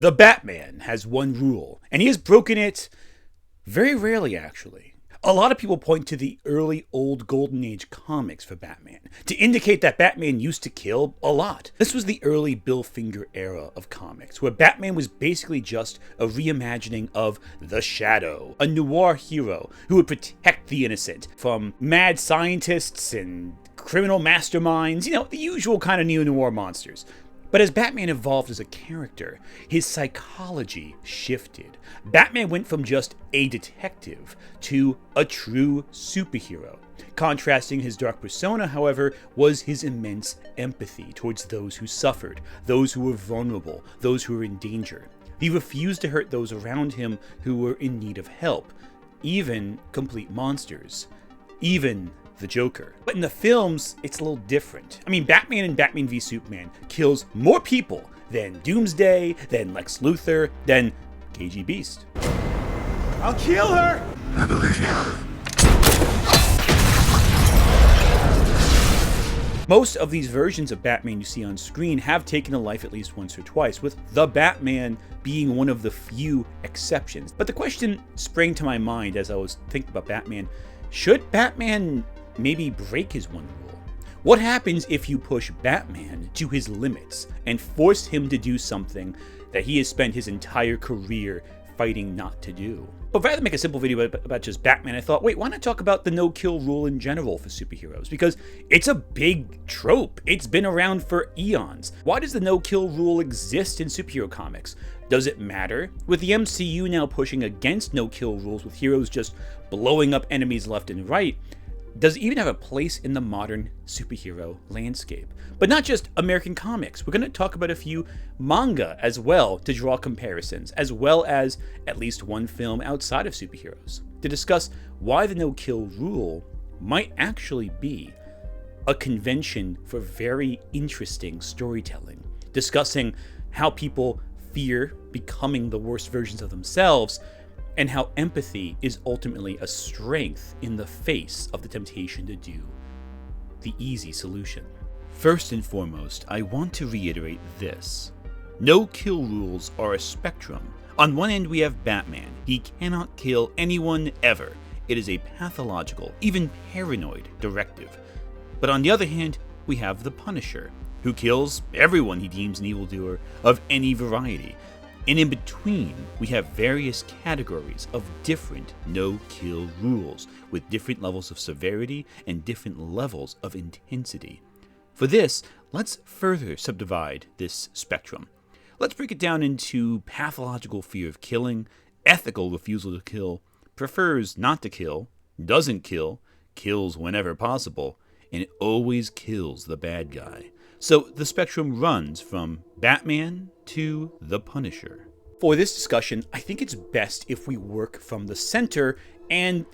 The Batman has one rule, and he has broken it very rarely, actually. A lot of people point to the early old Golden Age comics for Batman to indicate that Batman used to kill a lot. This was the early Bill Finger era of comics, where Batman was basically just a reimagining of the Shadow, a noir hero who would protect the innocent from mad scientists and criminal masterminds, the usual kind of neo-noir monsters. But as Batman evolved as a character, his psychology shifted. Batman went from just a detective to a true superhero. Contrasting his dark persona, however, was his immense empathy towards those who suffered, those who were vulnerable, those who were in danger. He refused to hurt those around him who were in need of help, even complete monsters, even the Joker. But in the films, it's a little different. Batman in Batman v Superman kills more people than Doomsday, than Lex Luthor, than KGBeast. I'll kill her! I believe you. Most of these versions of Batman you see on screen have taken a life at least once or twice, with the Batman being one of the few exceptions. But the question sprang to my mind as I was thinking about Batman: should Batman maybe break his one rule? What happens if you push Batman to his limits and force him to do something that he has spent his entire career fighting not to do? But rather than make a simple video about just Batman, I thought, wait, why not talk about the no-kill rule in general for superheroes? Because it's a big trope. It's been around for eons. Why does the no-kill rule exist in superhero comics? Does it matter? With the MCU now pushing against no-kill rules with heroes just blowing up enemies left and right, does it even have a place in the modern superhero landscape? But not just American comics. We're going to talk about a few manga as well to draw comparisons, as well as at least one film outside of superheroes, to discuss why the no-kill rule might actually be a convention for very interesting storytelling, discussing how people fear becoming the worst versions of themselves, and how empathy is ultimately a strength in the face of the temptation to do the easy solution. First and foremost, I want to reiterate this. No-kill rules are a spectrum. On one end we have Batman. He cannot kill anyone ever. It is a pathological, even paranoid directive. But on the other hand, we have the Punisher, who kills everyone he deems an evildoer of any variety. And in between, we have various categories of different no-kill rules with different levels of severity and different levels of intensity. For this, let's further subdivide this spectrum. Let's break it down into pathological fear of killing, ethical refusal to kill, prefers not to kill, doesn't kill, kills whenever possible, and always kills the bad guy. So the spectrum runs from Batman to the Punisher. For this discussion, I think it's best if we work from the center and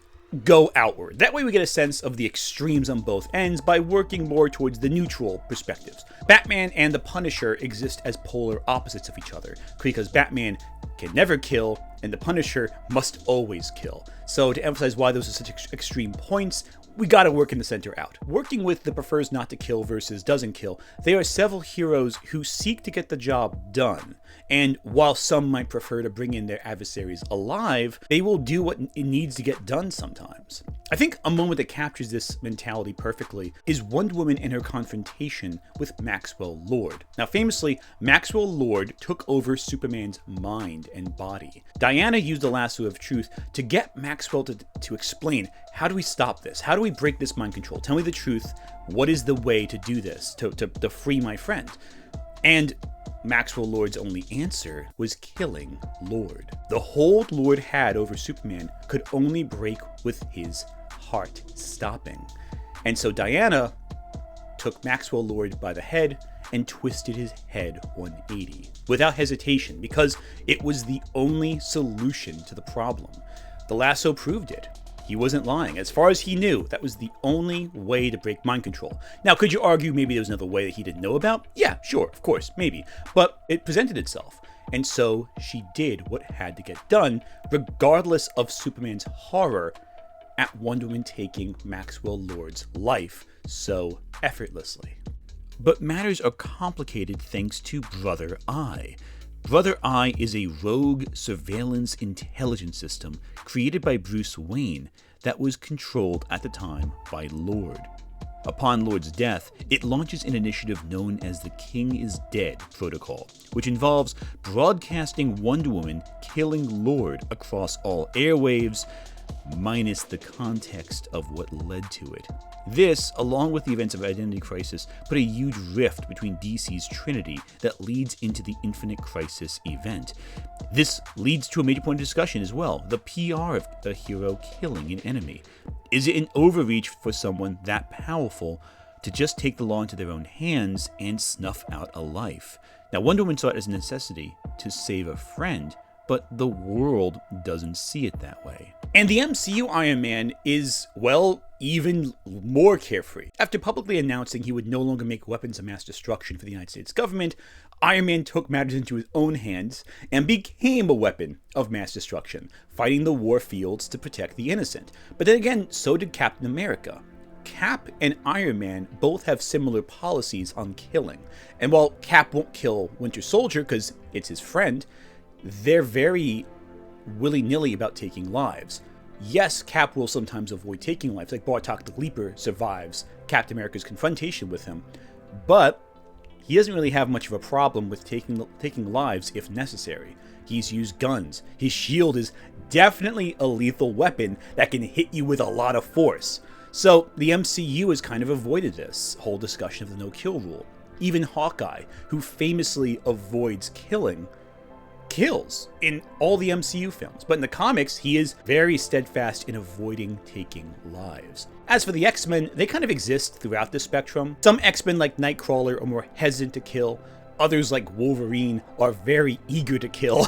go outward. That way we get a sense of the extremes on both ends by working more towards the neutral perspectives. Batman and the Punisher exist as polar opposites of each other, because Batman can never kill and the Punisher must always kill. So to emphasize why those are such extreme points, we gotta work in the center out. Working with the prefers not to kill versus doesn't kill, there are several heroes who seek to get the job done. And while some might prefer to bring in their adversaries alive, they will do what it needs to get done sometimes. I think a moment that captures this mentality perfectly is Wonder Woman in her confrontation with Maxwell Lord. Now famously, Maxwell Lord took over Superman's mind and body. Diana used the lasso of truth to get Maxwell to explain, how do we stop this? How do we break this mind control? Tell me the truth. What is the way to do this, to free my friend? And Maxwell Lord's only answer was killing Lord. The hold Lord had over Superman could only break with his heart stopping. And so Diana took Maxwell Lord by the head and twisted his head 180 without hesitation, because it was the only solution to the problem. The lasso proved it. He wasn't lying. As far as he knew, that was the only way to break mind control. Now, could you argue maybe there was another way that he didn't know about? Yeah, sure, of course, maybe. But it presented itself. And so she did what had to get done, regardless of Superman's horror at Wonder Woman taking Maxwell Lord's life so effortlessly. But matters are complicated thanks to Brother Eye. Brother Eye is a rogue surveillance intelligence system created by Bruce Wayne that was controlled at the time by Lord. Upon Lord's death, it launches an initiative known as the King is Dead protocol, which involves broadcasting Wonder Woman killing Lord across all airwaves, minus the context of what led to it. This, along with the events of Identity Crisis, put a huge rift between DC's Trinity that leads into the Infinite Crisis event. This leads to a major point of discussion as well, the PR of a hero killing an enemy. Is it an overreach for someone that powerful to just take the law into their own hands and snuff out a life? Now, Wonder Woman saw it as a necessity to save a friend, but the world doesn't see it that way. And the MCU Iron Man is, well, even more carefree. After publicly announcing he would no longer make weapons of mass destruction for the United States government, Iron Man took matters into his own hands and became a weapon of mass destruction, fighting the war fields to protect the innocent. But then again, so did Captain America. Cap and Iron Man both have similar policies on killing. And while Cap won't kill Winter Soldier because it's his friend, they're very willy-nilly about taking lives. Yes, Cap will sometimes avoid taking lives, like Bartok the Leaper survives Captain America's confrontation with him, but he doesn't really have much of a problem with taking lives if necessary. He's used guns. His shield is definitely a lethal weapon that can hit you with a lot of force. So the MCU has kind of avoided this whole discussion of the no-kill rule. Even Hawkeye, who famously avoids killing, kills in all the MCU films, but in the comics, he is very steadfast in avoiding taking lives. As for the X-Men, they kind of exist throughout the spectrum. Some X-Men like Nightcrawler are more hesitant to kill. Others like Wolverine are very eager to kill.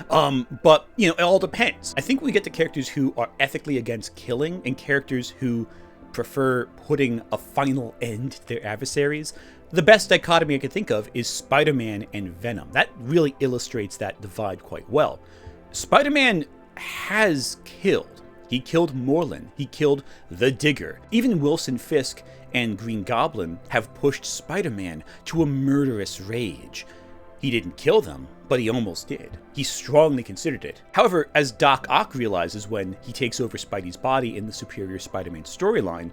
But, it all depends. I think we get to characters who are ethically against killing and characters who prefer putting a final end to their adversaries. The best dichotomy I could think of is Spider-Man and Venom. That really illustrates that divide quite well. Spider-Man has killed. He killed Morlun. He killed the Digger. Even Wilson Fisk and Green Goblin have pushed Spider-Man to a murderous rage. He didn't kill them, but he almost did. He strongly considered it. However, as Doc Ock realizes when he takes over Spidey's body in the Superior Spider-Man storyline,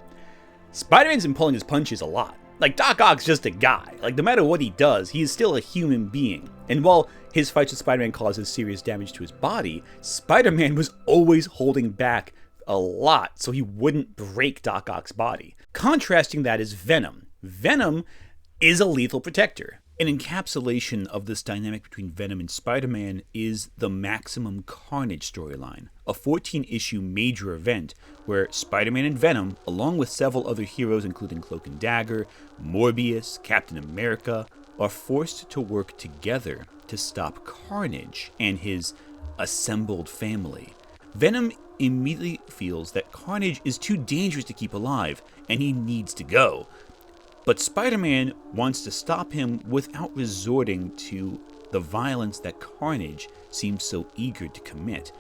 Spider-Man's been pulling his punches a lot. Like, Doc Ock's just a guy. Like, no matter what he does, he is still a human being. And while his fights with Spider-Man causes serious damage to his body, Spider-Man was always holding back a lot so he wouldn't break Doc Ock's body. Contrasting that is Venom. Venom is a lethal protector. An encapsulation of this dynamic between Venom and Spider-Man is the Maximum Carnage storyline, a 14-issue major event where Spider-Man and Venom, along with several other heroes including Cloak and Dagger, Morbius, Captain America, are forced to work together to stop Carnage and his assembled family. Venom immediately feels that Carnage is too dangerous to keep alive and he needs to go. But Spider-Man wants to stop him without resorting to the violence that Carnage seems so eager to commit.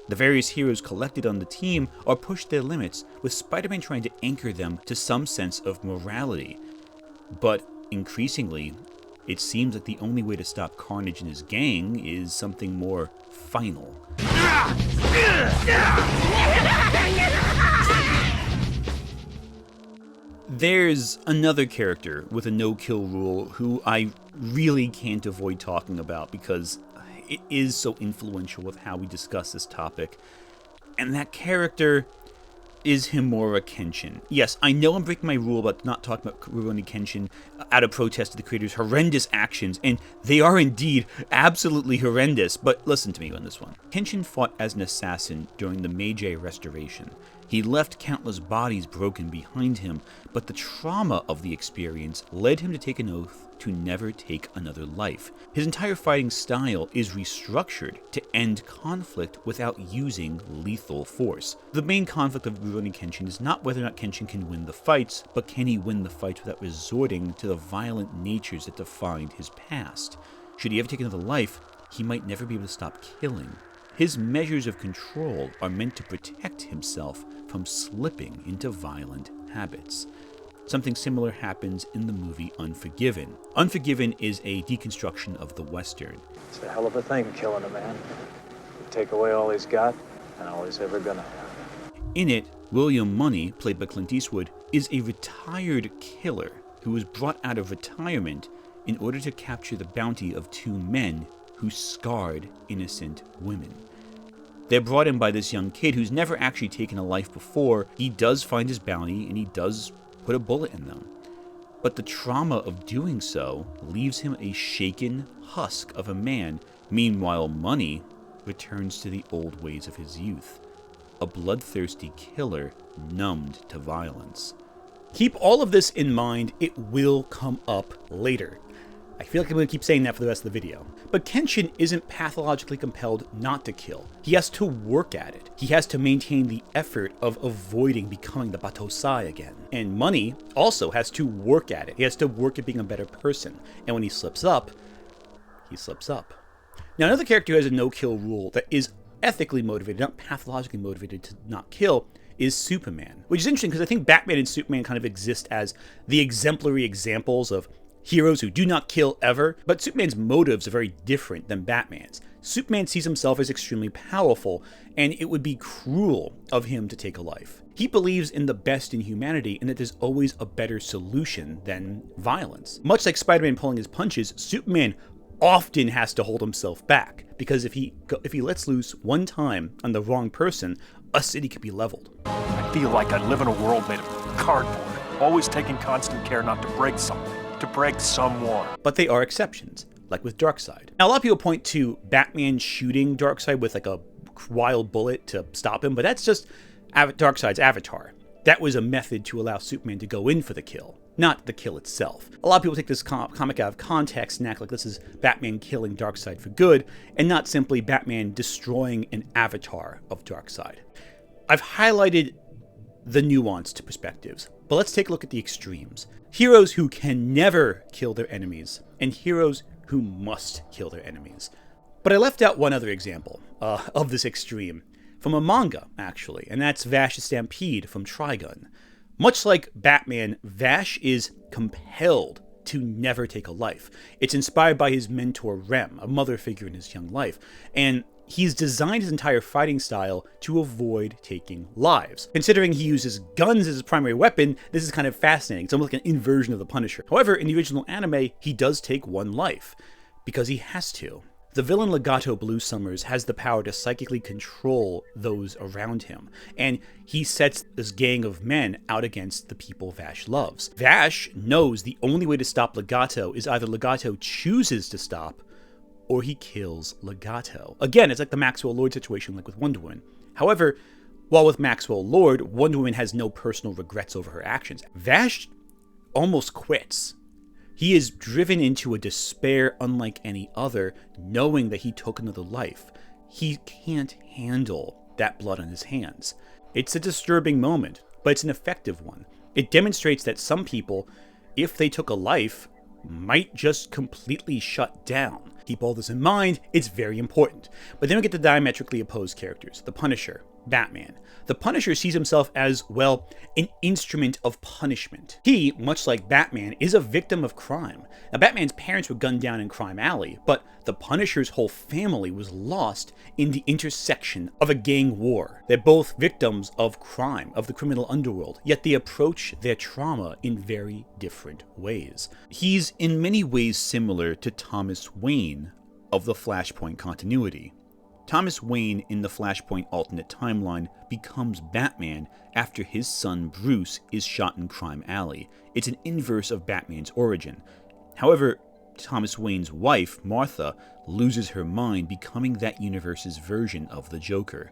The various heroes collected on the team are pushed their limits, with Spider-Man trying to anchor them to some sense of morality. But increasingly, it seems like the only way to stop Carnage and his gang is something more final. There's another character with a no-kill rule who I really can't avoid talking about because it is so influential with how we discuss this topic. And that character is Himura Kenshin. Yes, I know I'm breaking my rule about not talking about Rurouni Kenshin out of protest to the creator's horrendous actions, and they are indeed absolutely horrendous, but listen to me on this one. Kenshin fought as an assassin during the Meiji Restoration. He left countless bodies broken behind him, but the trauma of the experience led him to take an oath to never take another life. His entire fighting style is restructured to end conflict without using lethal force. The main conflict of Rurouni Kenshin is not whether or not Kenshin can win the fights, but can he win the fights without resorting to the violent natures that defined his past. Should he ever take another life, he might never be able to stop killing. His measures of control are meant to protect himself from slipping into violent habits. something similar happens in the movie Unforgiven. Unforgiven is a deconstruction of the Western. It's a hell of a thing, killing a man. You take away all he's got and all he's ever gonna have. In it, William Money, played by Clint Eastwood, is a retired killer who was brought out of retirement in order to capture the bounty of two men who scarred innocent women. They're brought in by this young kid who's never actually taken a life before. He does find his bounty and he does put a bullet in them. But the trauma of doing so leaves him a shaken husk of a man. Meanwhile, Money returns to the old ways of his youth. A bloodthirsty killer numbed to violence. Keep all of this in mind, it will come up later. I feel like I'm going to keep saying that for the rest of the video. But Kenshin isn't pathologically compelled not to kill. He has to work at it. He has to maintain the effort of avoiding becoming the Batosai again. And Money also has to work at it. He has to work at being a better person. And when he slips up, he slips up. Now, another character who has a no-kill rule that is ethically motivated, not pathologically motivated to not kill, is Superman. Which is interesting because I think Batman and Superman kind of exist as the exemplary examples of heroes who do not kill ever, but Superman's motives are very different than Batman's. Superman sees himself as extremely powerful, and it would be cruel of him to take a life. He believes in the best in humanity and that there's always a better solution than violence. Much like Spider-Man pulling his punches, Superman often has to hold himself back, because if he lets loose one time on the wrong person, a city could be leveled. I feel like I live in a world made of cardboard, always taking constant care not to break something. To break someone. But they are exceptions, like with Darkseid. Now, a lot of people point to Batman shooting Darkseid with like a wild bullet to stop him, but that's just Darkseid's avatar. That was a method to allow Superman to go in for the kill, not the kill itself. A lot of people take this comic out of context and act like this is Batman killing Darkseid for good, and not simply Batman destroying an avatar of Darkseid. I've highlighted the nuanced perspectives, but let's take a look at the extremes. Heroes who can never kill their enemies, and heroes who must kill their enemies. But I left out one other example of this extreme, from a manga, actually, and that's Vash's Stampede from Trigun. Much like Batman, Vash is compelled to never take a life. It's inspired by his mentor Rem, a mother figure in his young life, and he's designed his entire fighting style to avoid taking lives. Considering he uses guns as his primary weapon, this is kind of fascinating. It's almost like an inversion of the Punisher. However, in the original anime, he does take one life, because he has to. The villain Legato Blue Summers has the power to psychically control those around him, and he sets this gang of men out against the people Vash loves. Vash knows the only way to stop Legato is either Legato chooses to stop, or he kills Legato. Again, it's like the Maxwell Lord situation, like with Wonder Woman. However, while with Maxwell Lord, Wonder Woman has no personal regrets over her actions. Vash almost quits. He is driven into a despair unlike any other, knowing that he took another life. He can't handle that blood on his hands. It's a disturbing moment, but it's an effective one. It demonstrates that some people, if they took a life, might just completely shut down. Keep all this in mind, it's very important. But then we get the diametrically opposed characters, the Punisher, Batman. The Punisher sees himself as, well, an instrument of punishment. He, much like Batman, is a victim of crime. Now, Batman's parents were gunned down in Crime Alley, but the Punisher's whole family was lost in the intersection of a gang war. They're both victims of crime, of the criminal underworld, yet they approach their trauma in very different ways. He's in many ways similar to Thomas Wayne of the Flashpoint continuity. Thomas Wayne in the Flashpoint alternate timeline becomes Batman after his son Bruce is shot in Crime Alley. It's an inverse of Batman's origin. However, Thomas Wayne's wife, Martha, loses her mind, becoming that universe's version of the Joker.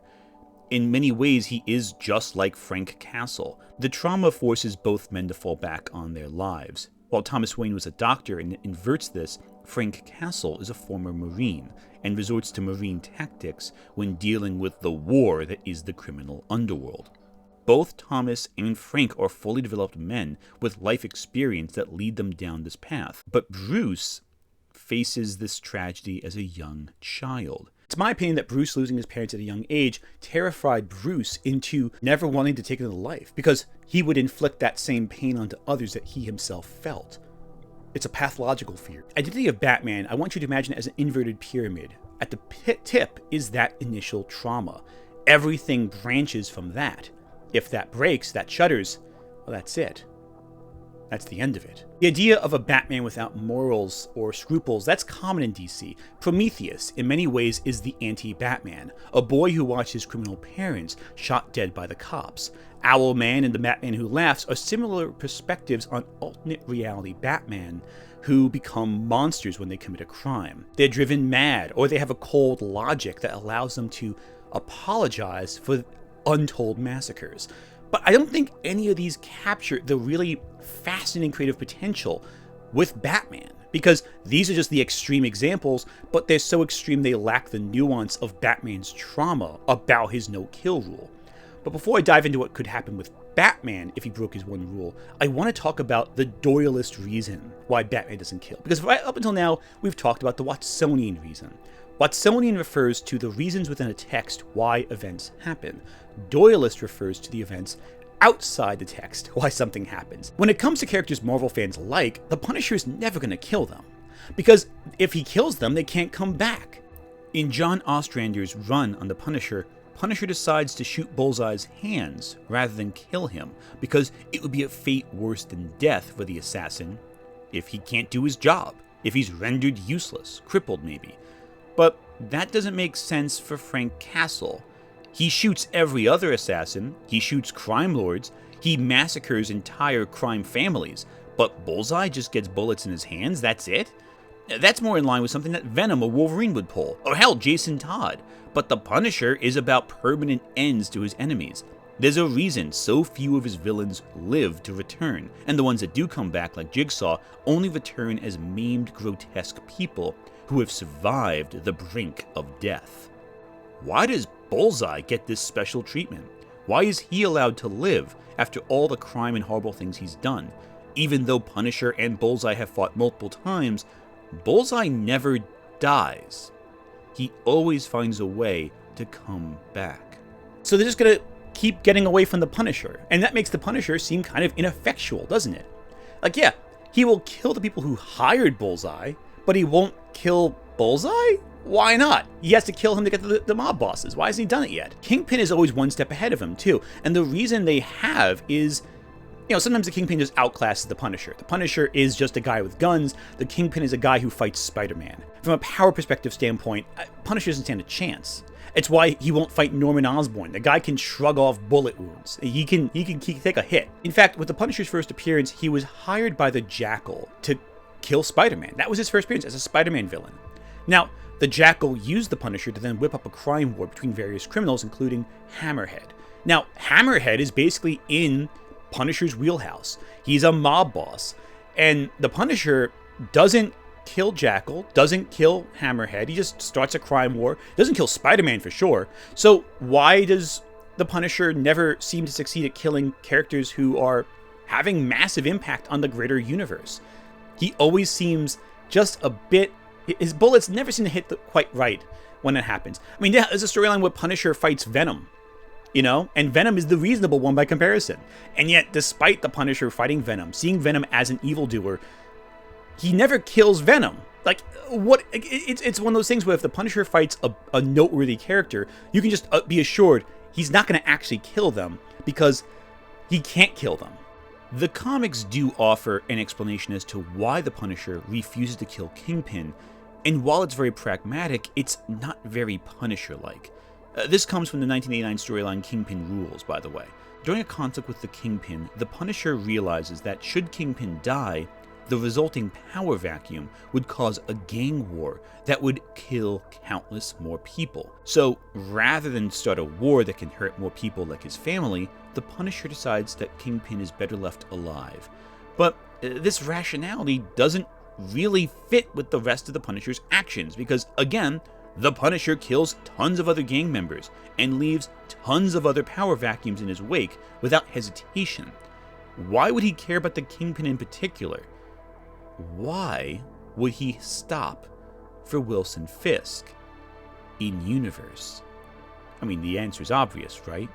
In many ways, he is just like Frank Castle. The trauma forces both men to fall back on their lives. While Thomas Wayne was a doctor and inverts this, Frank Castle is a former Marine and resorts to Marine tactics when dealing with the war that is the criminal underworld. Both Thomas and Frank are fully developed men with life experience that lead them down this path. But Bruce faces this tragedy as a young child. It's my opinion that Bruce losing his parents at a young age terrified Bruce into never wanting to take another life, because he would inflict that same pain onto others that he himself felt. It's a pathological fear. Identity of Batman, I want you to imagine it as an inverted pyramid. At the tip is that initial trauma. Everything branches from that. If that breaks, that shutters, well, that's it. That's the end of it. The idea of a Batman without morals or scruples, that's common in DC. Prometheus, in many ways, is the anti-Batman, a boy who watched his criminal parents shot dead by the cops. Owlman and the Batman Who Laughs are similar perspectives on alternate reality Batman who become monsters when they commit a crime. They're driven mad, or they have a cold logic that allows them to apologize for untold massacres. But I don't think any of these capture the really fascinating creative potential with Batman, because these are just the extreme examples, but they're so extreme they lack the nuance of Batman's trauma about his no-kill rule. But before I dive into what could happen with Batman if he broke his one rule, I want to talk about the Doylist reason why Batman doesn't kill. Because right up until now, we've talked about the Watsonian reason. Watsonian refers to the reasons within a text why events happen. Doylist refers to the events outside the text why something happens. When it comes to characters Marvel fans like, the Punisher is never going to kill them, because if he kills them, they can't come back. In John Ostrander's run on the Punisher, Punisher decides to shoot Bullseye's hands rather than kill him, because it would be a fate worse than death for the assassin if he can't do his job, if he's rendered useless, crippled maybe. But that doesn't make sense for Frank Castle. He shoots every other assassin, he shoots crime lords, he massacres entire crime families, but Bullseye just gets bullets in his hands, that's it? That's more in line with something that Venom or Wolverine would pull, or hell, Jason Todd. But the Punisher is about permanent ends to his enemies. There's a reason so few of his villains live to return, and the ones that do come back, like Jigsaw, only return as maimed, grotesque people who have survived the brink of death. Why does Bullseye get this special treatment? Why is he allowed to live after all the crime and horrible things he's done? Even though Punisher and Bullseye have fought multiple times, Bullseye never dies. He always finds a way to come back. So they're just gonna keep getting away from the Punisher, and that makes the Punisher seem kind of ineffectual, doesn't it? Like, yeah, he will kill the people who hired Bullseye, but he won't kill Bullseye? Why not? He has to kill him to get the mob bosses. Why hasn't he done it yet? Kingpin is always one step ahead of him, too. And the reason they have is, you know, sometimes the Kingpin just outclasses the Punisher. The Punisher is just a guy with guns. The Kingpin is a guy who fights Spider-Man. From a power perspective standpoint, Punisher doesn't stand a chance. It's why he won't fight Norman Osborn. The guy can shrug off bullet wounds. He can take a hit. In fact, with the Punisher's first appearance, he was hired by the Jackal to kill Spider-Man. That was his first appearance as a Spider-Man villain. Now, the Jackal used the Punisher to then whip up a crime war between various criminals, including Hammerhead. Now, Hammerhead is basically in Punisher's wheelhouse. He's a mob boss. And the Punisher doesn't kill Jackal, doesn't kill Hammerhead. He just starts a crime war. Doesn't kill Spider-Man for sure. So why does the Punisher never seem to succeed at killing characters who are having massive impact on the greater universe? He always seems just a bit... His bullets never seem to hit quite right when it happens. I mean, there's a storyline where Punisher fights Venom, you know? And Venom is the reasonable one by comparison. And yet, despite the Punisher fighting Venom, seeing Venom as an evildoer, he never kills Venom. Like, what? It's one of those things where if the Punisher fights a noteworthy character, you can just be assured he's not going to actually kill them because he can't kill them. The comics do offer an explanation as to why the Punisher refuses to kill Kingpin, and while it's very pragmatic, it's not very Punisher-like. This comes from the 1989 storyline Kingpin Rules, by the way. During a conflict with the Kingpin, the Punisher realizes that should Kingpin die, the resulting power vacuum would cause a gang war that would kill countless more people. So, rather than start a war that can hurt more people like his family, the Punisher decides that Kingpin is better left alive. But this rationality doesn't really fit with the rest of the Punisher's actions, because, again, the Punisher kills tons of other gang members and leaves tons of other power vacuums in his wake without hesitation. Why would he care about the Kingpin in particular? Why would he stop for Wilson Fisk? in-universe? I mean, the answer is obvious, right?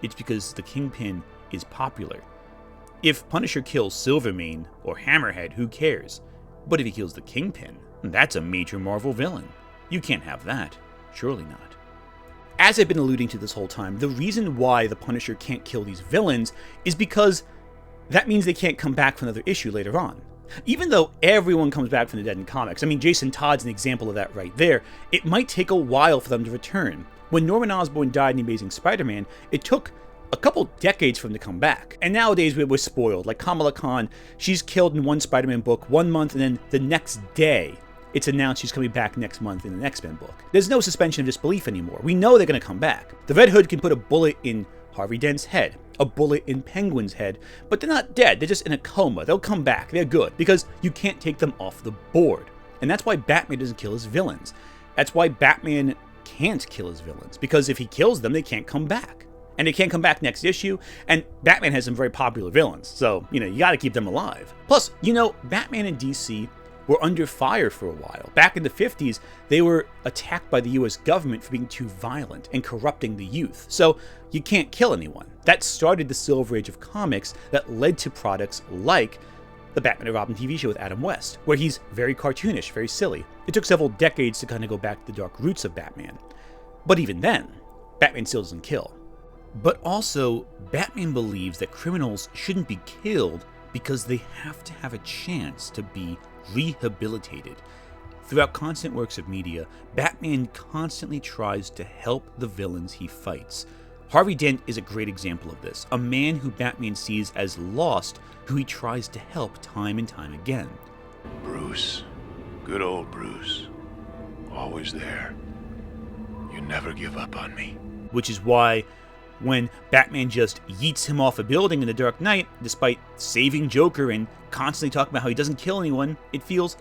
It's because the Kingpin is popular. If Punisher kills Silvermane or Hammerhead, who cares? But if he kills the Kingpin, that's a major Marvel villain. You can't have that. Surely not. As I've been alluding to this whole time, the reason why the Punisher can't kill these villains is because that means they can't come back for another issue later on. Even though everyone comes back from the dead in comics, I mean, Jason Todd's an example of that right there, it might take a while for them to return. When Norman Osborn died in The Amazing Spider-Man, it took a couple decades for him to come back. And nowadays we're spoiled. Like Kamala Khan, she's killed in one Spider-Man book 1 month, and then the next day it's announced she's coming back next month in the X-Men book. There's no suspension of disbelief anymore. We know they're going to come back. The Red Hood can put a bullet in Harvey Dent's head, a bullet in Penguin's head, but they're not dead. They're just in a coma. They'll come back. They're good, because you can't take them off the board. And that's why Batman doesn't kill his villains. That's why Batman can't kill his villains, because if he kills them, they can't come back. And they can't come back next issue, and Batman has some very popular villains, so, you gotta keep them alive. Plus, Batman and DC were under fire for a while. Back in the 50s, they were attacked by the US government for being too violent and corrupting the youth, so you can't kill anyone. That started the Silver Age of comics that led to products like the Batman and Robin TV show with Adam West, where he's very cartoonish, very silly. It took several decades to kind of go back to the dark roots of Batman. But even then, Batman still doesn't kill. But also, Batman believes that criminals shouldn't be killed because they have to have a chance to be rehabilitated. Throughout constant works of media, Batman constantly tries to help the villains he fights. Harvey Dent is a great example of this, a man who Batman sees as lost, who he tries to help time and time again. Bruce. Good old Bruce. Always there. You never give up on me. Which is why when Batman just yeets him off a building in The Dark Knight, despite saving Joker and constantly talking about how he doesn't kill anyone, it feels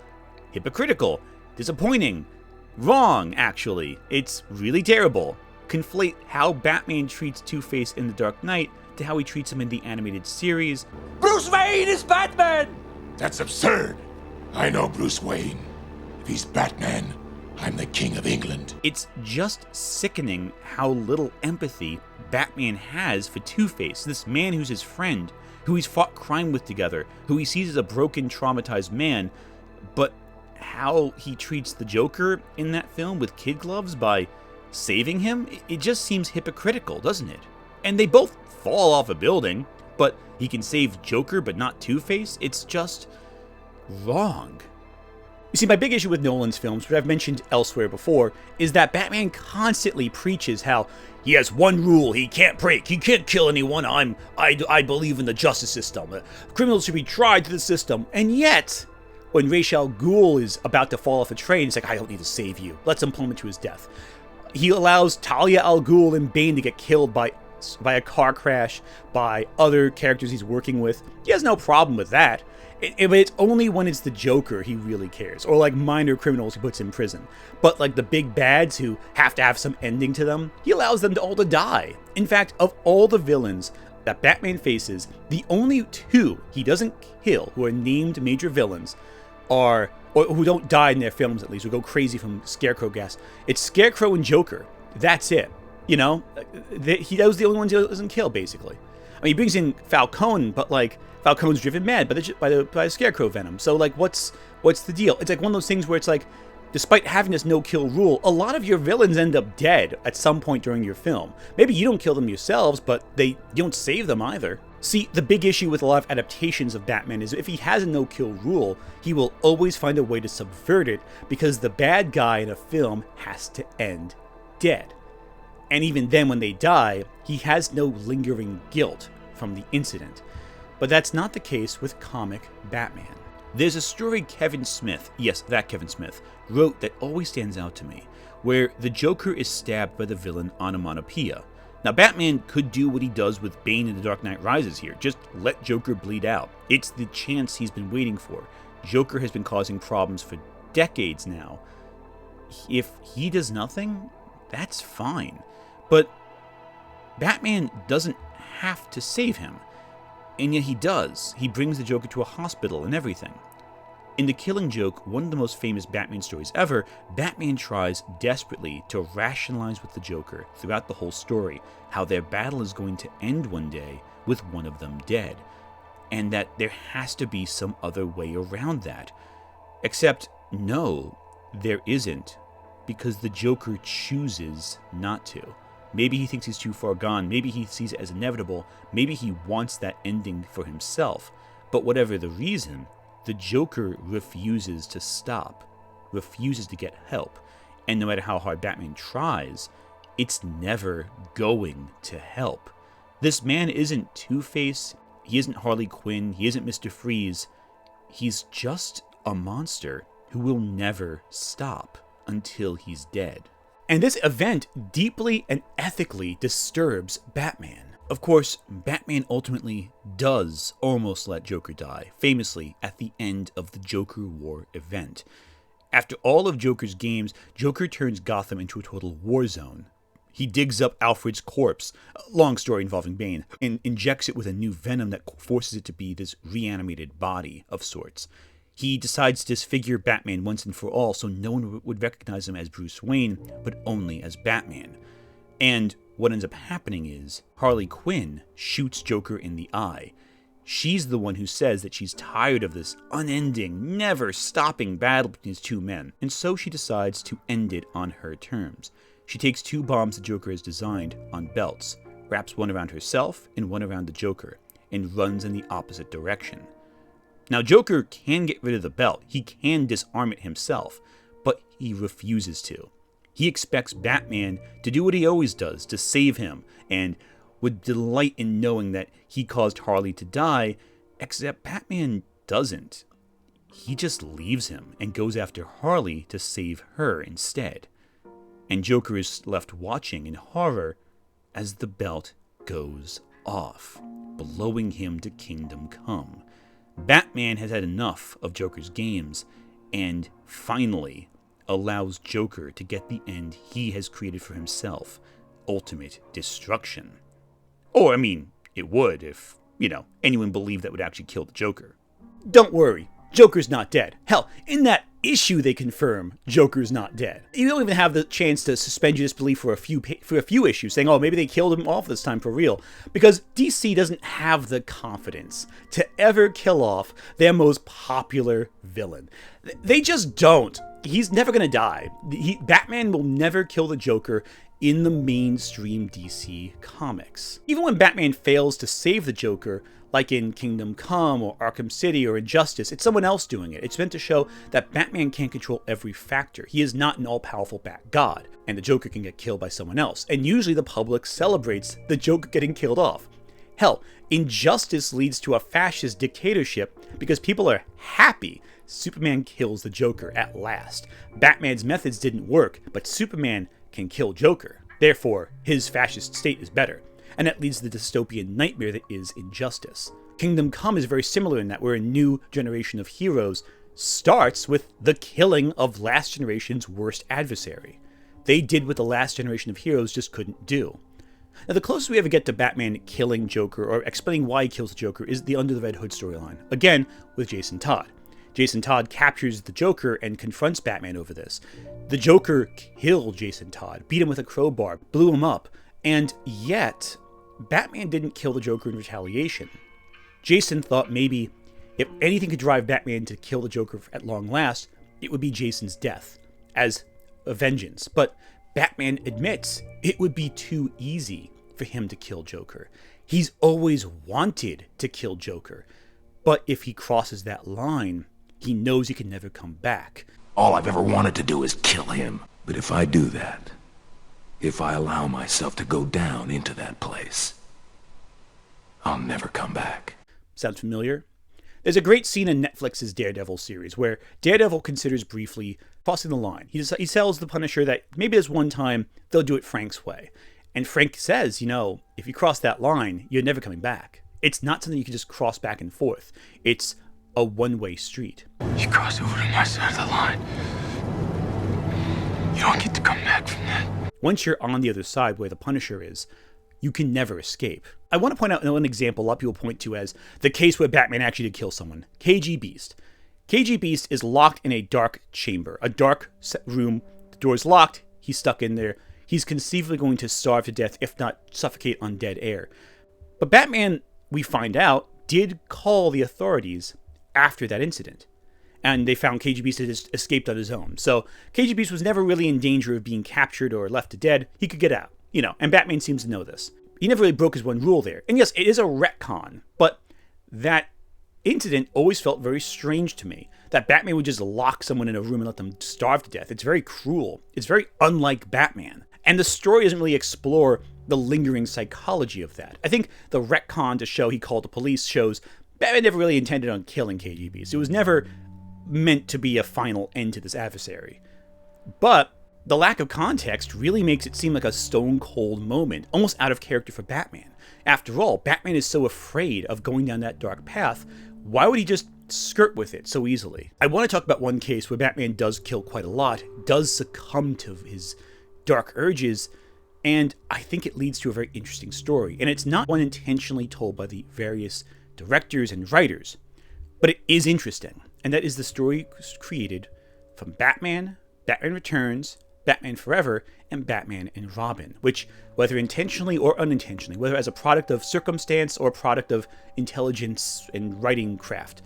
hypocritical, disappointing, wrong, actually. It's really terrible. Conflate how Batman treats Two-Face in The Dark Knight to how he treats him in the animated series. Bruce Wayne is Batman! That's absurd. I know Bruce Wayne. If he's Batman, I'm the King of England. It's just sickening how little empathy Batman has for Two-Face, this man who's his friend, who he's fought crime with together, who he sees as a broken, traumatized man, but how he treats the Joker in that film with kid gloves by saving him, it just seems hypocritical, doesn't it? And they both fall off a building, but he can save Joker but not Two-Face. It's just wrong. You see, my big issue with Nolan's films, which I've mentioned elsewhere before, is that Batman constantly preaches how he has one rule he can't break. He can't kill anyone. I believe in the justice system. Criminals should be tried to the system. And yet, when Ra's al Ghul is about to fall off a train, he's like, I don't need to save you. Let's plummet him to his death. He allows Talia al Ghul and Bane to get killed by a car crash, by other characters he's working with. He has no problem with that. But it's only when it's the Joker he really cares, or like minor criminals he puts in prison. But like the big bads who have to have some ending to them, he allows them all to die. In fact, of all the villains that Batman faces, the only two he doesn't kill, who are named major villains, or who don't die in their films at least, who go crazy from Scarecrow gas, it's Scarecrow and Joker. That's it. That was the only ones he doesn't kill, basically. I mean, he brings in Falcone, but like Falcone's driven mad by the Scarecrow venom. So like, what's the deal? It's like one of those things where it's like, despite having this no-kill rule, a lot of your villains end up dead at some point during your film. Maybe you don't kill them yourselves, but you don't save them either. See, the big issue with a lot of adaptations of Batman is if he has a no-kill rule, he will always find a way to subvert it because the bad guy in a film has to end dead. And even then, when they die, he has no lingering guilt from the incident. But that's not the case with comic Batman. There's a story Kevin Smith, yes, that Kevin Smith, wrote that always stands out to me, where the Joker is stabbed by the villain Onomatopoeia. Now, Batman could do what he does with Bane in The Dark Knight Rises here, just let Joker bleed out. It's the chance he's been waiting for. Joker has been causing problems for decades now. If he does nothing, that's fine. But Batman doesn't have to save him. And yet he does. He brings the Joker to a hospital and everything. In The Killing Joke, one of the most famous Batman stories ever, Batman tries desperately to rationalize with the Joker throughout the whole story how their battle is going to end one day with one of them dead, and that there has to be some other way around that. Except, no, there isn't, because the Joker chooses not to. Maybe he thinks he's too far gone, maybe he sees it as inevitable, maybe he wants that ending for himself, but whatever the reason, the Joker refuses to stop, refuses to get help, and no matter how hard Batman tries, it's never going to help. This man isn't Two-Face, he isn't Harley Quinn, he isn't Mr. Freeze, he's just a monster who will never stop until he's dead. And this event deeply and ethically disturbs Batman. Of course, Batman ultimately does almost let Joker die, famously at the end of the Joker War event. After all of Joker's games, Joker turns Gotham into a total war zone. He digs up Alfred's corpse, a long story involving Bane, and injects it with a new venom that forces it to be this reanimated body of sorts. He decides to disfigure Batman once and for all so no one would recognize him as Bruce Wayne, but only as Batman. And what ends up happening is Harley Quinn shoots Joker in the eye. She's the one who says that she's tired of this unending, never-stopping battle between these two men, and so she decides to end it on her terms. She takes 2 bombs the Joker has designed on belts, wraps one around herself and one around the Joker, and runs in the opposite direction. Now, Joker can get rid of the belt, he can disarm it himself, but he refuses to. He expects Batman to do what he always does, to save him, and would delight in knowing that he caused Harley to die, except Batman doesn't. He just leaves him and goes after Harley to save her instead. And Joker is left watching in horror as the belt goes off, blowing him to Kingdom Come. Batman has had enough of Joker's games, and finally allows Joker to get the end he has created for himself, ultimate destruction. Or, I mean, it would if, anyone believed that would actually kill the Joker. Don't worry, Joker's not dead. Hell, in that issue they confirm Joker's not dead. You don't even have the chance to suspend your disbelief for a few issues, saying, oh, maybe they killed him off this time for real, because DC doesn't have the confidence to ever kill off their most popular villain. They just don't. He's never going to die. Batman will never kill the Joker in the mainstream DC comics. Even when Batman fails to save the Joker, like in Kingdom Come or Arkham City or Injustice, it's someone else doing it. It's meant to show that Batman can't control every factor. He is not an all-powerful Bat God, and the Joker can get killed by someone else. And usually the public celebrates the Joker getting killed off. Hell, Injustice leads to a fascist dictatorship because people are happy Superman kills the Joker at last. Batman's methods didn't work, but Superman can kill Joker. Therefore, his fascist state is better. And that leads to the dystopian nightmare that is Injustice. Kingdom Come is very similar in that where a new generation of heroes starts with the killing of last generation's worst adversary. They did what the last generation of heroes just couldn't do. Now, the closest we ever get to Batman killing Joker or explaining why he kills the Joker is the Under the Red Hood storyline, again with Jason Todd. Jason Todd captures the Joker and confronts Batman over this. The Joker killed Jason Todd, beat him with a crowbar, blew him up, and yet Batman didn't kill the Joker in retaliation. Jason thought maybe if anything could drive Batman to kill the Joker at long last, it would be Jason's death, as a vengeance. But Batman admits it would be too easy for him to kill Joker. He's always wanted to kill Joker, but if he crosses that line, he knows he can never come back. All I've ever wanted to do is kill him. But if I do that, if I allow myself to go down into that place, I'll never come back. Sounds familiar? There's a great scene in Netflix's Daredevil series where Daredevil considers briefly crossing the line. He tells the Punisher that maybe there's one time they'll do it Frank's way. And Frank says, if you cross that line, you're never coming back. It's not something you can just cross back and forth. It's a one-way street. You cross over to my side of the line. You don't get to come back from that. Once you're on the other side where the Punisher is, you can never escape. I want to point out one example a lot of people point to as the case where Batman actually did kill someone. KGBeast. KGBeast is locked in a dark chamber, a dark room. The door's locked. He's stuck in there. He's conceivably going to starve to death, if not suffocate on dead air. But Batman, we find out, did call the authorities after that incident. And they found KGBeast had escaped on his own. So KGBeast was never really in danger of being captured or left to dead. He could get out, and Batman seems to know this. He never really broke his one rule there. And yes, it is a retcon, but that incident always felt very strange to me. That Batman would just lock someone in a room and let them starve to death. It's very cruel. It's very unlike Batman. And the story doesn't really explore the lingering psychology of that. I think the retcon to show he called the police shows Batman never really intended on killing KGBeast. It was never meant to be a final end to this adversary. But the lack of context really makes it seem like a stone-cold moment, almost out of character for Batman. After all, Batman is so afraid of going down that dark path. Why would he just skirt with it so easily? I want to talk about one case where Batman does kill quite a lot, does succumb to his dark urges, and I think it leads to a very interesting story. And it's not one intentionally told by the various directors and writers, but it is interesting. And that is the story created from Batman, Batman Returns, Batman Forever, and Batman and Robin, which, whether intentionally or unintentionally, whether as a product of circumstance or a product of intelligence and writing craft,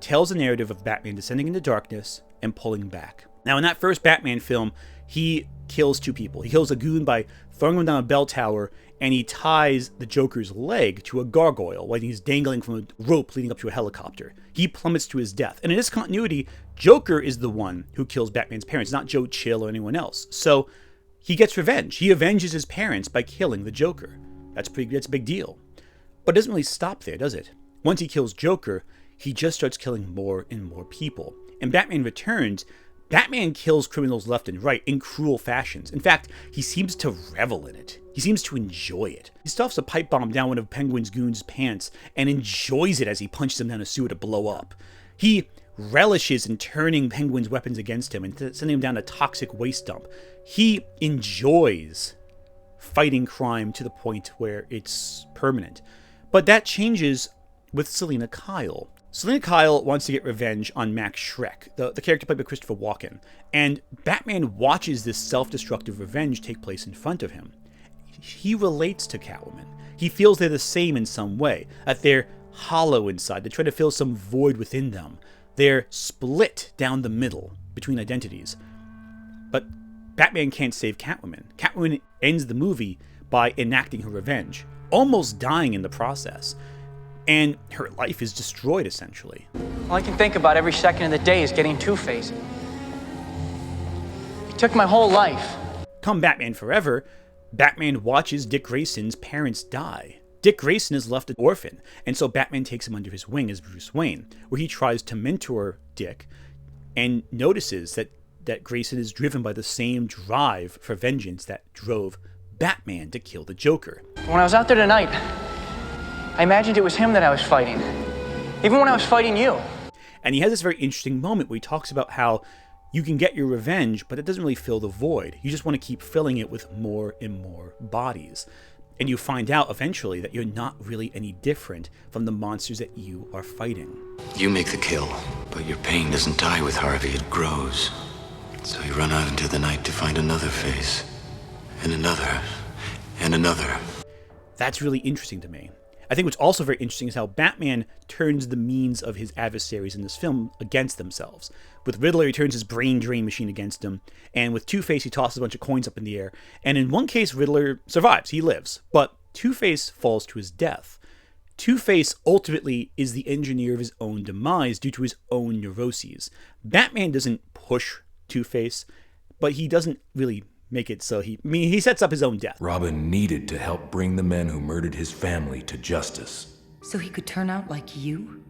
tells a narrative of Batman descending into darkness and pulling back. Now, in that first Batman film, he kills two people. He kills a goon by throwing him down a bell tower, and he ties the Joker's leg to a gargoyle while he's dangling from a rope leading up to a helicopter. He plummets to his death. And in this continuity, Joker is the one who kills Batman's parents, not Joe Chill or anyone else. So he gets revenge. He avenges his parents by killing the Joker. That's a big deal. But it doesn't really stop there, does it? Once he kills Joker, he just starts killing more and more people. In Batman Returns, Batman kills criminals left and right in cruel fashions. In fact, he seems to revel in it. He seems to enjoy it. He stuffs a pipe bomb down one of Penguin's goons' pants and enjoys it as he punches him down a sewer to blow up. He relishes in turning Penguin's weapons against him and sending him down a toxic waste dump. He enjoys fighting crime to the point where it's permanent. But that changes with Selina Kyle. Selina Kyle wants to get revenge on Max Schreck, the character played by Christopher Walken, and Batman watches this self-destructive revenge take place in front of him. He relates to Catwoman. He feels they're the same in some way, that they're hollow inside, they try to fill some void within them. They're split down the middle between identities. But Batman can't save Catwoman. Catwoman ends the movie by enacting her revenge, almost dying in the process. And her life is destroyed, essentially. All I can think about every second of the day is getting Two-Face. He took my whole life. Come Batman Forever, Batman watches Dick Grayson's parents die. Dick Grayson is left an orphan, and so Batman takes him under his wing as Bruce Wayne, where he tries to mentor Dick and notices that Grayson is driven by the same drive for vengeance that drove Batman to kill the Joker. When I was out there tonight, I imagined it was him that I was fighting, even when I was fighting you. And he has this very interesting moment where he talks about how you can get your revenge, but it doesn't really fill the void. You just want to keep filling it with more and more bodies. And you find out eventually that you're not really any different from the monsters that you are fighting. You make the kill, but your pain doesn't die with Harvey, it grows. So you run out into the night to find another face, and another, and another. That's really interesting to me. I think what's also very interesting is how Batman turns the means of his adversaries in this film against themselves. With Riddler, he turns his brain drain machine against him, and with Two-Face, he tosses a bunch of coins up in the air. And in one case, Riddler survives, he lives, but Two-Face falls to his death. Two-Face ultimately is the engineer of his own demise due to his own neuroses. Batman doesn't push Two-Face, but he doesn't really make it so he sets up his own death. Robin needed to help bring the men who murdered his family to justice. So he could turn out like you?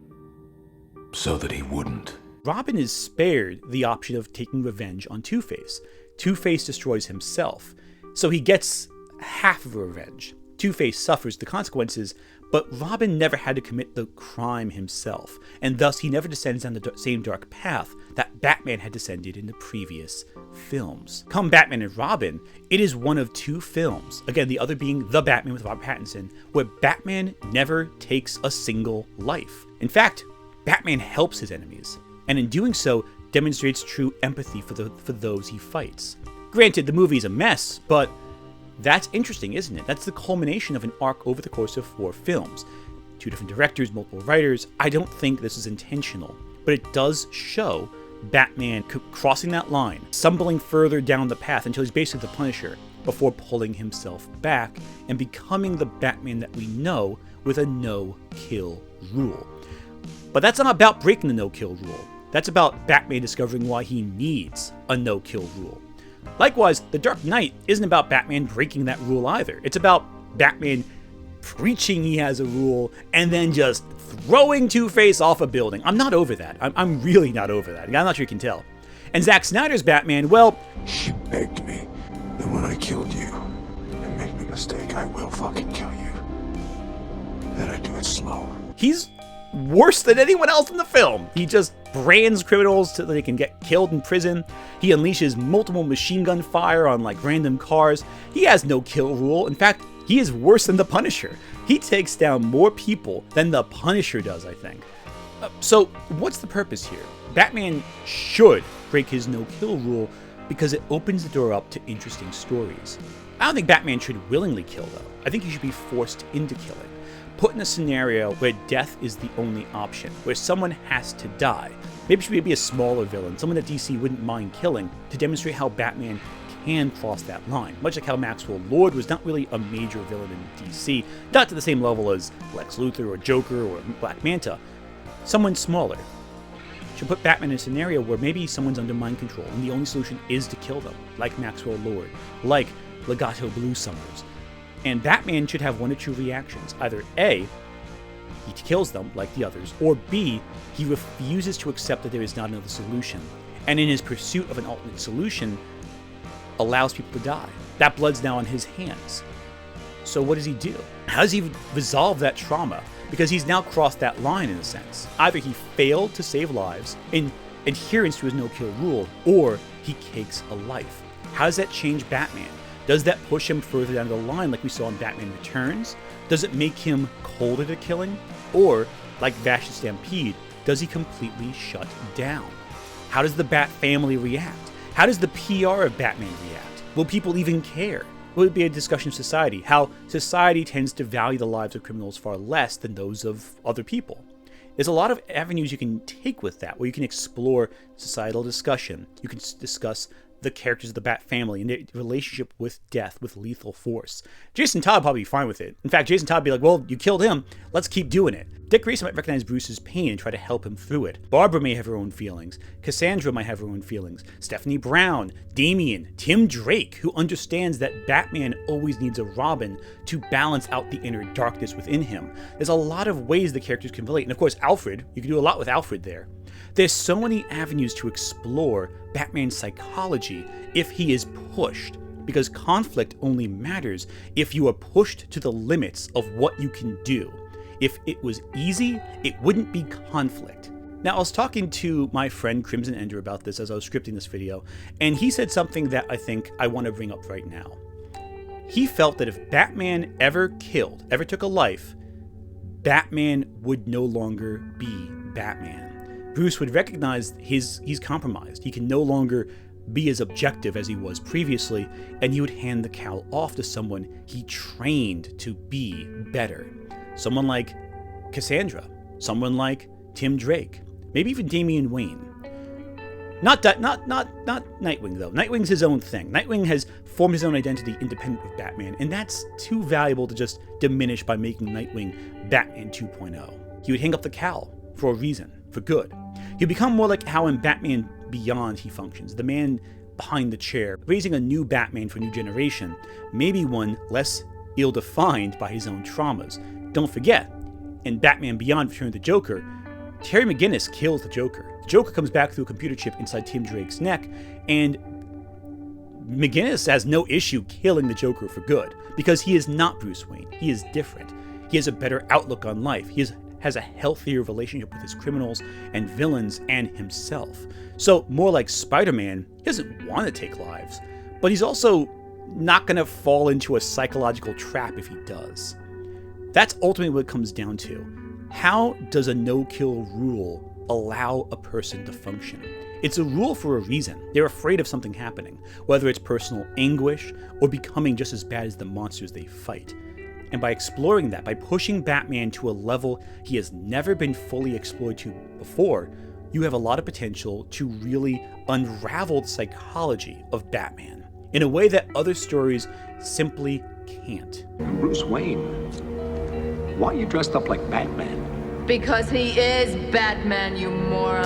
So that he wouldn't. Robin is spared the option of taking revenge on Two-Face. Two-Face destroys himself, so he gets half of a revenge. Two-Face suffers the consequences, but Robin never had to commit the crime himself, and thus he never descends down the same dark path that Batman had descended in the previous films. Come Batman and Robin, it is one of two films, again the other being The Batman with Robert Pattinson, where Batman never takes a single life. In fact, Batman helps his enemies. and in doing so, demonstrates true empathy for those he fights. Granted, the movie's a mess, but that's interesting, isn't it? That's the culmination of an arc over the course of 4 films. 2 different directors, multiple writers. I don't think this is intentional, but it does show Batman crossing that line, stumbling further down the path until he's basically the Punisher, before pulling himself back and becoming the Batman that we know with a no-kill rule. But that's not about breaking the no-kill rule. That's about Batman discovering why he needs a no-kill rule. Likewise, The Dark Knight isn't about Batman breaking that rule either. It's about Batman preaching he has a rule and then just throwing Two-Face off a building. I'm not over that. I'm really not over that. I'm not sure you can tell. And Zack Snyder's Batman, well... She begged me that when I killed you and make the mistake, I will fucking kill you. That I do it slow. He's worse than anyone else in the film. He just brands criminals so that they can get killed in prison. He unleashes multiple machine gun fire on like random cars. He has no kill rule. In fact, he is worse than the Punisher. He takes down more people than the Punisher does, I think. So what's the purpose here? Batman should break his no-kill rule because it opens the door up to interesting stories. I don't think Batman should willingly kill, though. I think he should be forced into killing. Put in a scenario where death is the only option, where someone has to die. Maybe it should be a smaller villain, someone that DC wouldn't mind killing, to demonstrate how Batman can cross that line. Much like how Maxwell Lord was not really a major villain in DC, not to the same level as Lex Luthor or Joker or Black Manta. Someone smaller. Should put Batman in a scenario where maybe someone's under mind control and the only solution is to kill them, like Maxwell Lord, like Legato Blue Summers. And Batman should have one or two reactions. Either A, he kills them like the others, or B, he refuses to accept that there is not another solution, and in his pursuit of an alternate solution, allows people to die. That blood's now on his hands. So what does he do? How does he resolve that trauma? Because he's now crossed that line in a sense. Either he failed to save lives in adherence to his no-kill rule, or he takes a life. How does that change Batman? Does that push him further down the line like we saw in Batman Returns? Does it make him colder to killing? Or, like Vash the Stampede, does he completely shut down? How does the Bat family react? How does the PR of Batman react? Will people even care? Will it be a discussion of society? How society tends to value the lives of criminals far less than those of other people. There's a lot of avenues you can take with that, where you can explore societal discussion. You can discuss the characters of the Bat family and their relationship with death, with lethal force. Jason Todd would probably be fine with it. In fact, Jason Todd would be like, well, you killed him, let's keep doing it. Dick Grayson might recognize Bruce's pain and try to help him through it. Barbara may have her own feelings. Cassandra might have her own feelings. Stephanie Brown, Damian, Tim Drake, who understands that Batman always needs a Robin to balance out the inner darkness within him. There's a lot of ways the characters can relate. And of course, Alfred, you can do a lot with Alfred there. There's so many avenues to explore Batman's psychology if he is pushed, because conflict only matters if you are pushed to the limits of what you can do. If it was easy, it wouldn't be conflict. Now, I was talking to my friend Crimson Ender about this as I was scripting this video, and he said something that I think I want to bring up right now. He felt that if Batman ever took a life, Batman would no longer be Batman. Bruce would recognize he's compromised. He can no longer be as objective as he was previously, and he would hand the cowl off to someone he trained to be better. Someone like Cassandra, someone like Tim Drake, maybe even Damian Wayne. Not Nightwing though. Nightwing's his own thing. Nightwing has formed his own identity independent of Batman, and that's too valuable to just diminish by making Nightwing Batman 2.0. He would hang up the cowl for a reason, for good. He'd become more like how in Batman Beyond he functions, the man behind the chair, raising a new Batman for a new generation, maybe one less ill-defined by his own traumas. Don't forget, in Batman Beyond Return of the Joker, Terry McGinnis kills the Joker. The Joker comes back through a computer chip inside Tim Drake's neck, and McGinnis has no issue killing the Joker for good, because he is not Bruce Wayne. He is different. He has a better outlook on life. He has a healthier relationship with his criminals and villains and himself. So, more like Spider-Man, he doesn't want to take lives, but he's also not going to fall into a psychological trap if he does. That's ultimately what it comes down to. How does a no-kill rule allow a person to function. It's a rule for a reason. They're afraid of something happening, whether it's personal anguish or becoming just as bad as the monsters they fight. And by exploring that, by pushing Batman to a level he has never been fully explored to before, you have a lot of potential to really unravel the psychology of Batman in a way that other stories simply can't. Bruce Wayne, why are you dressed up like Batman? Because he is Batman, you moron.